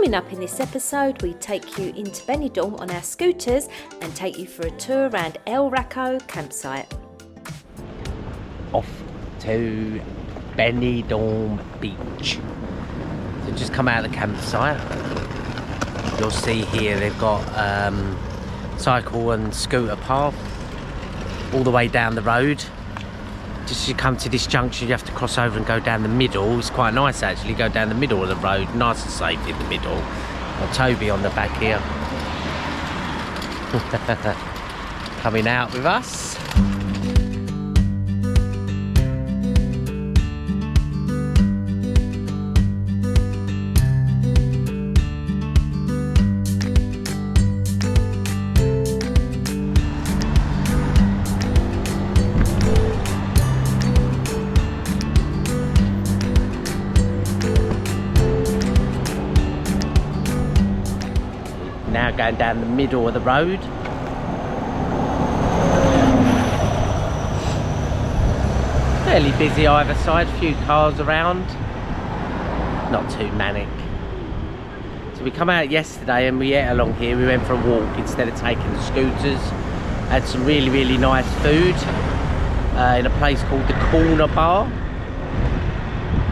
Coming up in this episode, we take you into Benidorm on our scooters and take you for a tour around El Raco campsite. Off to Benidorm Beach. So just come out of the campsite. You'll see here they've got cycle and scooter path all the way down the road. Just as you come to this junction, you have to cross over and go down the middle. It's quite nice actually, go down the middle of the road, nice and safe in the middle. Got Toby on the back here. Coming out with us. Now going down the middle of the road. Fairly busy either side, a few cars around. Not too manic. So we come out yesterday and we ate along here. We went for a walk instead of taking the scooters. Had some really nice food in a place called the Corner Bar.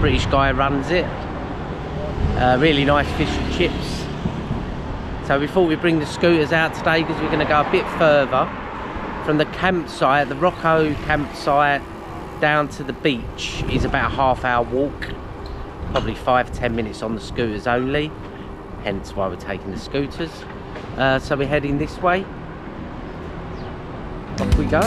British guy runs it. Really nice fish and chips. So we thought we'd bring the scooters out today because we're going to go a bit further from the campsite, the Raco campsite, down to the beach is about a half-hour walk, probably 5-10 minutes on the scooters only, hence why we're taking the scooters. So we're heading this way. Off we go.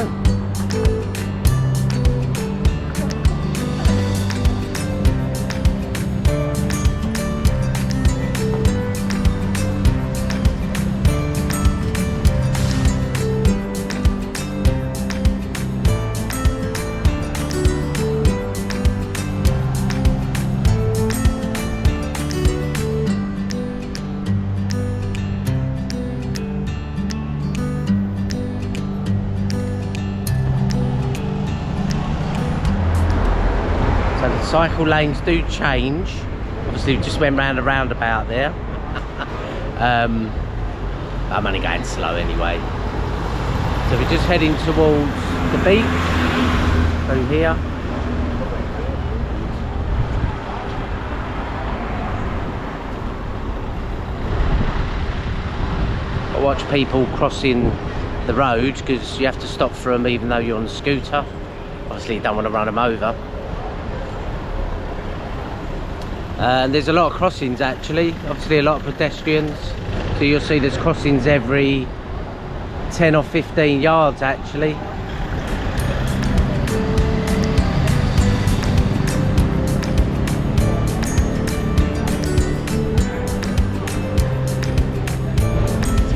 So the cycle lanes do change. Obviously we just went round a roundabout there. I'm only going slow anyway. So we're just heading towards the beach through here. I watch people crossing the road because you have to stop for them even though you're on a scooter. Obviously you don't want to run them over. And there's a lot of crossings actually, obviously a lot of pedestrians. So you'll see there's crossings every 10 or 15 yards actually.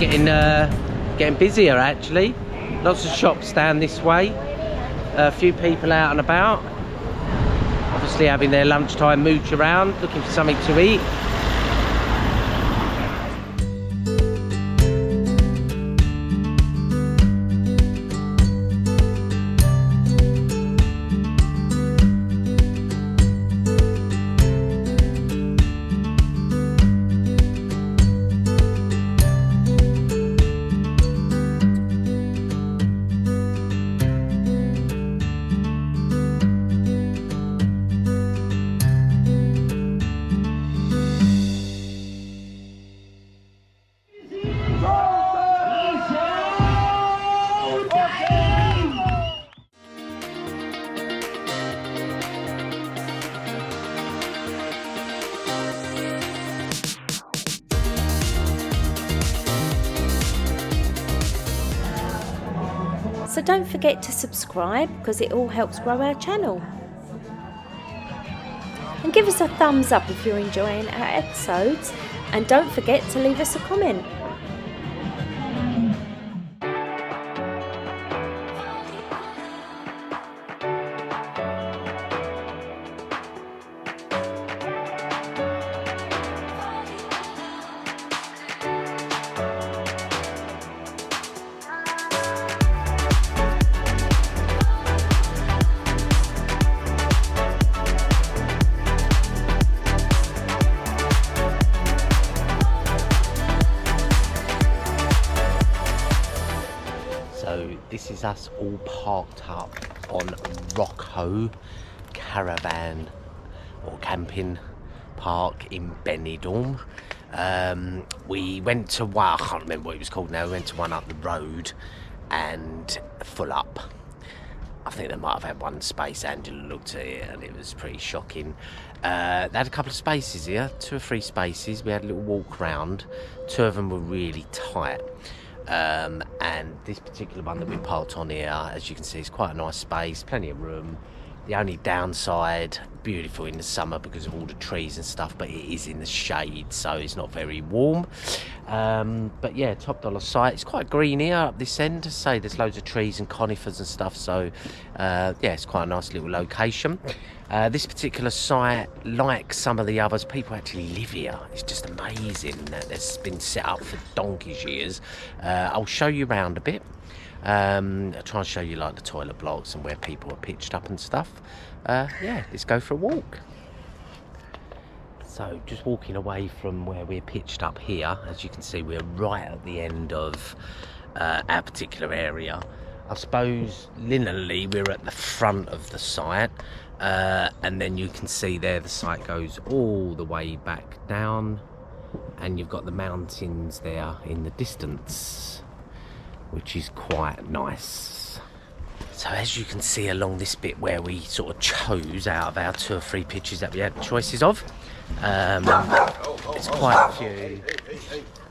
It's getting busier actually. Lots of shops down this way. A few people out and about. Obviously having their lunchtime mooch around, looking for something to eat. So don't forget to subscribe because it all helps grow our channel. And give us a thumbs up if you're enjoying our episodes, and don't forget to leave us a comment. this is us all parked up on Raco Caravan or Camping Park in Benidorm. We went to one, I can't remember what it was called now, we went to one up the road and full up. I think they might have had one space. Angela looked at it and it was pretty shocking. They had a couple of spaces here, 2 or 3 spaces. We had a little walk round. 2 of them were really tight. And this particular one that we parked on here, as you can see, is quite a nice space, plenty of room. The only downside, beautiful in the summer because of all the trees and stuff, but it is in the shade, so it's not very warm. But yeah, top dollar site. It's quite green here up this end. To say there's loads of trees and conifers and stuff, so yeah, it's quite a nice little location. This particular site, like some of the others, people actually live here. It's just amazing that it's been set up for donkey's years. I'll show you around a bit. I'll try and show you like the toilet blocks and where people are pitched up and stuff. Yeah, let's go for a walk. So just walking away from where we're pitched up here, as you can see, we're right at the end of our particular area. I suppose linearly we're at the front of the site, and then you can see there the site goes all the way back down, and you've got the mountains there in the distance, which is quite nice. So as you can see along this bit where we sort of chose out of our 2 or 3 pictures that we had choices of, it's quite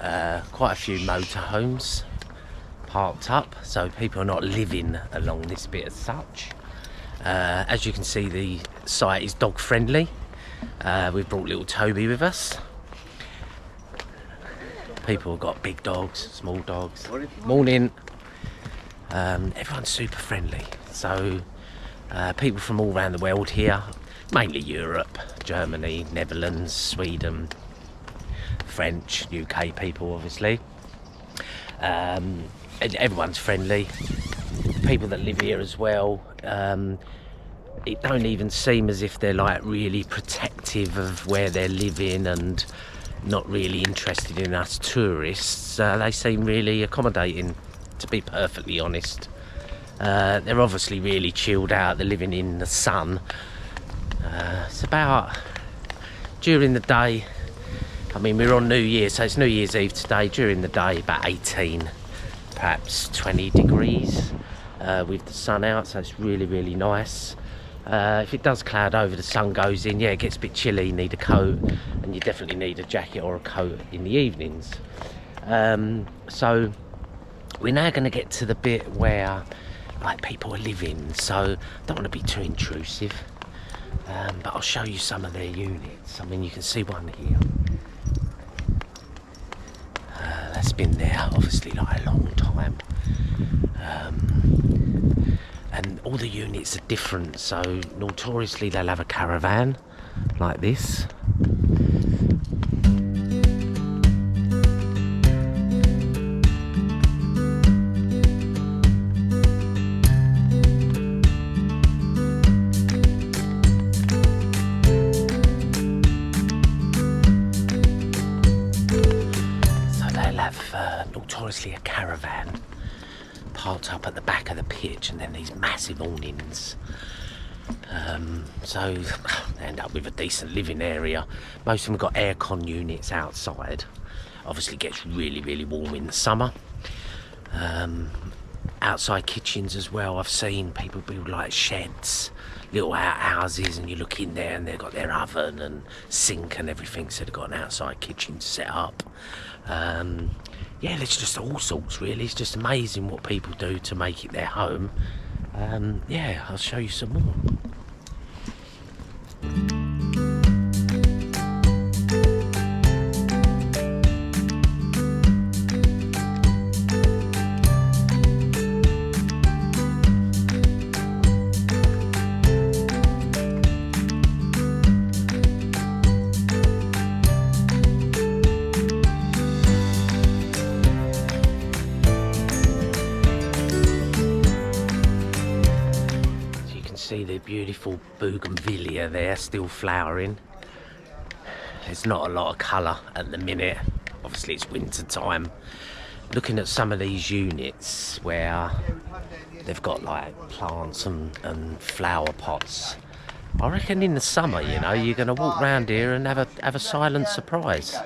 a few motorhomes parked up, so people are not living along this bit as such. As you can see, the site is dog friendly. We've brought little Toby with us. People have got big dogs, small dogs. Morning. Everyone's super friendly. So people from all around the world here, mainly Europe, Germany, Netherlands, Sweden, French, UK people obviously. Everyone's friendly. People that live here as well, it don't even seem as if they're like really protective of where they're living and not really interested in us tourists. They seem really accommodating, to be perfectly honest. They're obviously really chilled out. They're living in the sun. It's about, during the day, I mean we're on New Year, so it's New Year's Eve today. During the day about 18, perhaps 20 degrees with the sun out, so it's really, really nice. If it does cloud over, the sun goes in, yeah, it gets a bit chilly, you need a coat, and you definitely need a jacket or a coat in the evenings. So we're now going to get to the bit where like people are living, so don't want to be too intrusive, but I'll show you some of their units. I mean, you can see one here. That's been there obviously like a long time. And all the units are different, so notoriously they'll have a caravan like this. So they'll have notoriously a caravan parked up at the back of the pitch, and then these massive awnings. So they end up with a decent living area. Most of them have got aircon units outside. Obviously gets really, really warm in the summer. Outside kitchens as well. I've seen people build like sheds, little outhouses, and you look in there and they've got their oven and sink and everything, so they've got an outside kitchen set up. Yeah, it's just all sorts really. It's just amazing what people do to make it their home. Yeah, I'll show you some more. See the beautiful bougainvillea there, still flowering. There's not a lot of colour at the minute. Obviously it's winter time. looking at some of these units where they've got like plants and flower pots. I reckon in the summer, you know, you're going to walk around here and have a silent surprise.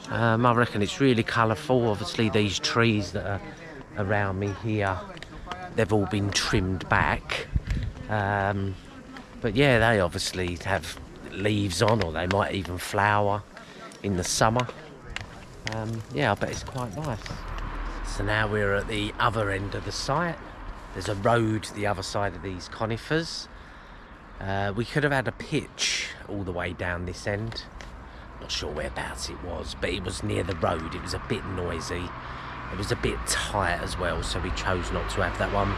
I reckon it's really colourful. Obviously these trees that are around me here, they've all been trimmed back. But yeah, they obviously have leaves on, or they might even flower in the summer. Yeah, I bet it's quite nice. So now we're at the other end of the site. There's a road the other side of these conifers. We could have had a pitch all the way down this end. Not sure whereabouts it was, but it was near the road. It was a bit noisy. It was a bit tight as well, so we chose not to have that one.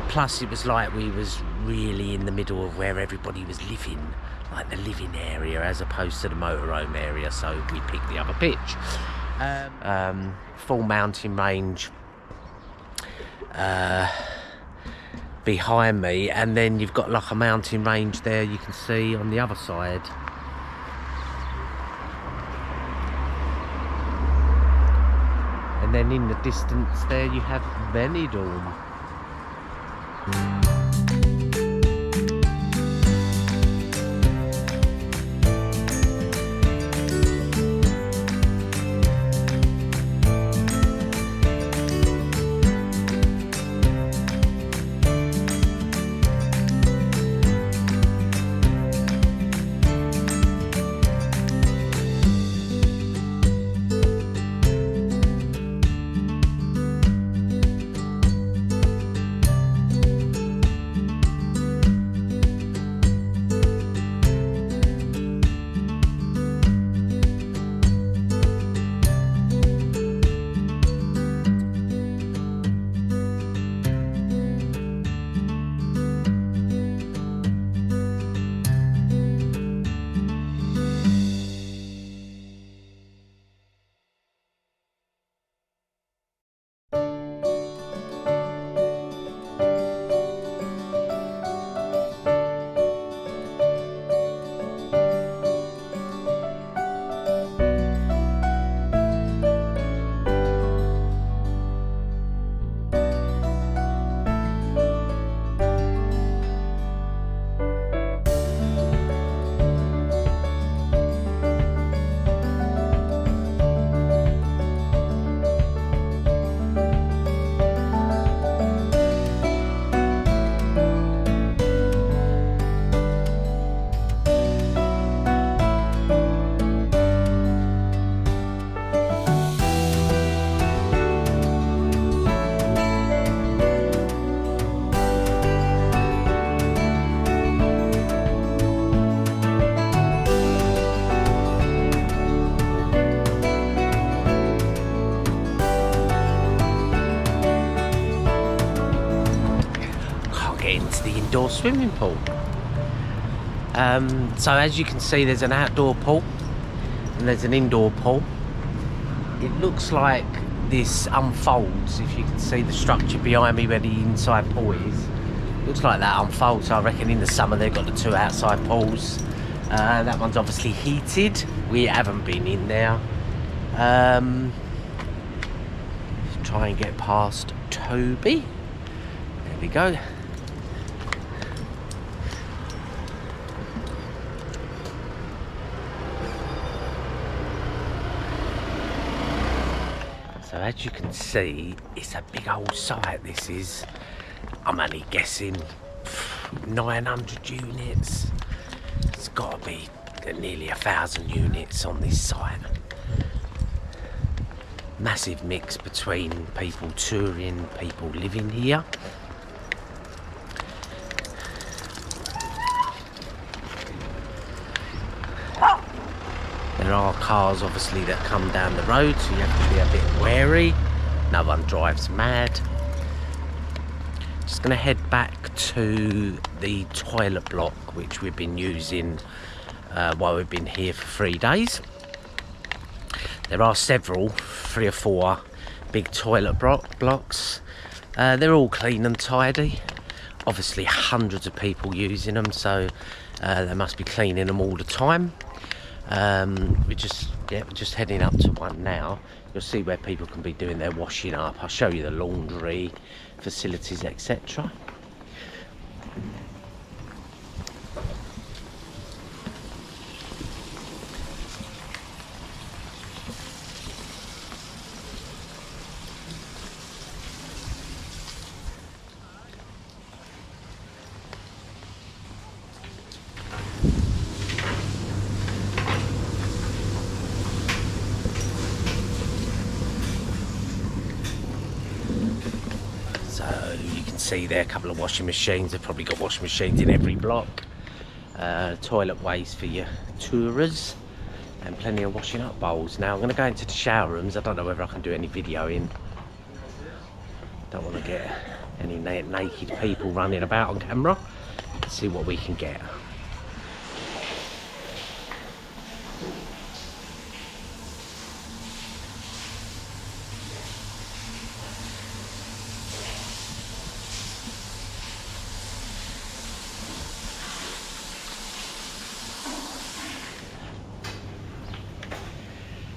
Plus, it was like we was really in the middle of where everybody was living, like the living area, as opposed to the motorhome area, so we picked the other pitch. Full mountain range behind me, and then you've got like a mountain range there you can see on the other side. And then in the distance there you have Benidorm. Into the indoor swimming pool. So as you can see, there's an outdoor pool and there's an indoor pool. It looks like this unfolds. If you can see the structure behind me where the inside pool is, looks like that unfolds. I reckon in the summer they've got the two outside pools. That one's obviously heated. We haven't been in there. Try and get past Toby. There we go. So as you can see, it's a big old site, this is. I'm only guessing 900 units. It's got to be nearly 1,000 units on this site. Massive mix between people touring, people living here. There are cars obviously that come down the road, so you have to be a bit wary. No one drives mad. Just going to head back to the toilet block, which we've been using while we've been here for 3 days. There are several, 3 or 4 big toilet blocks. They're all clean and tidy. Obviously hundreds of people using them, so they must be cleaning them all the time. We're just yet. We're just heading up to one now. You'll see where people can be doing their washing up. I'll show you the laundry facilities, etc. See there, a couple of washing machines. They've probably got washing machines in every block. Toilet ways for your tourers, and plenty of washing up bowls. Now I'm going to go into the shower rooms. I don't know whether I can do any video in. Don't want to get any naked people running about on camera. Let's see what we can get.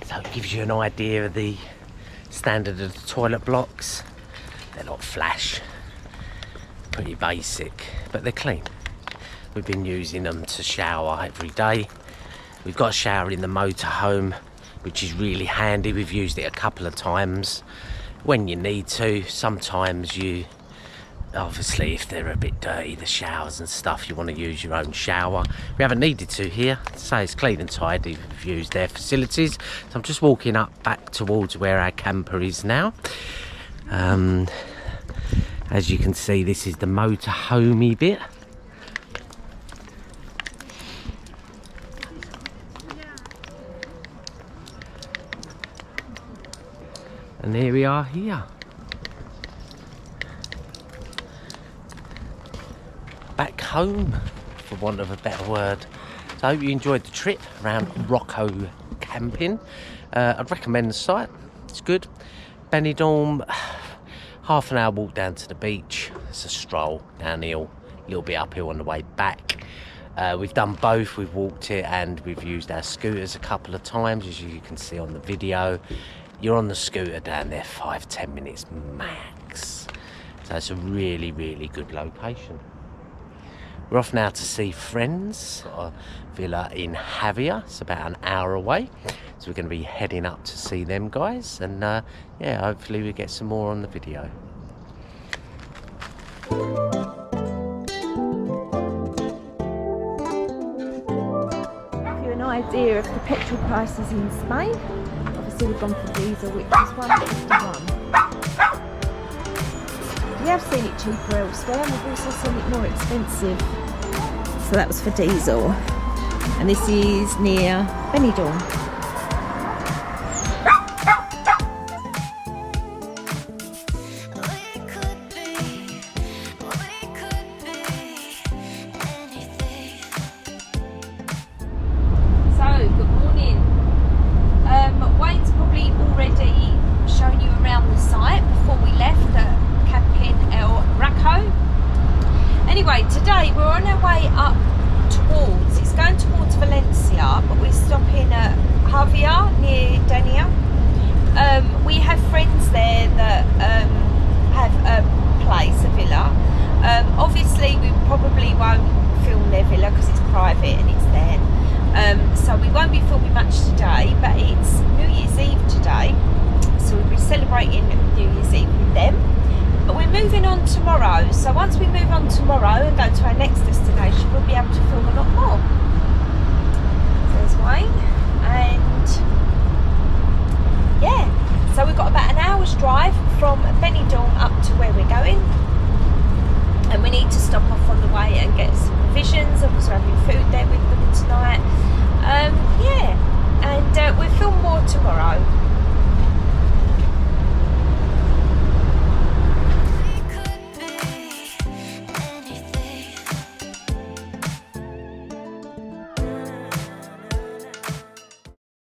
So it gives you an idea of the standard of the toilet blocks. They're not flash, pretty basic, but they're clean. We've been using them to shower every day. We've got a shower in the motorhome, which is really handy. We've used it a couple of times when you need to. Sometimes you, obviously if they're a bit dirty, the showers and stuff, you want to use your own shower. We haven't needed to here, so it's clean and tidy. We've used their facilities. So I'm just walking up back towards where our camper is now. As you can see, this is the motorhomey bit. And here we are here. Back home, for want of a better word. So I hope you enjoyed the trip around Raco camping. I'd recommend the site, it's good. Benidorm, half an hour walk down to the beach. It's a stroll downhill, a little bit uphill on the way back. We've done both, we've walked it and we've used our scooters a couple of times, as you can see on the video. You're on the scooter down there 5-10 minutes max. So it's a really, really good location. We're off now to see friends, got a villa in Javier. It's about an hour away. So we're going to be heading up to see them guys. And yeah, hopefully we get some more on the video. Give you an idea of the petrol prices in Spain. Obviously we've gone for diesel, which is £1.51. We have seen it cheaper elsewhere, and we've also seen it more expensive. So that was for diesel. And this is near Benidorm. So, good morning. Wayne's probably already shown you around the site before we left at Camping El Raco. Anyway, today we're on our way up towards, it's going towards Valencia, but we're stopping at Javier near Denia. We have friends there that have a place, a villa. Obviously we probably won't film their villa because it's private and it's there. So we won't be filming much today, but it's New Year's Eve today. So we'll be celebrating New Year's Eve with them. But we're moving on tomorrow, so once we move on tomorrow and go to our next destination, we'll be able to film a lot more. There's Wayne, and yeah, so we've got about an hour's drive from Benidorm up to where we're going, and we need to stop off on the way and get some provisions, and we're having food there with them tonight. Yeah, and we'll film more tomorrow.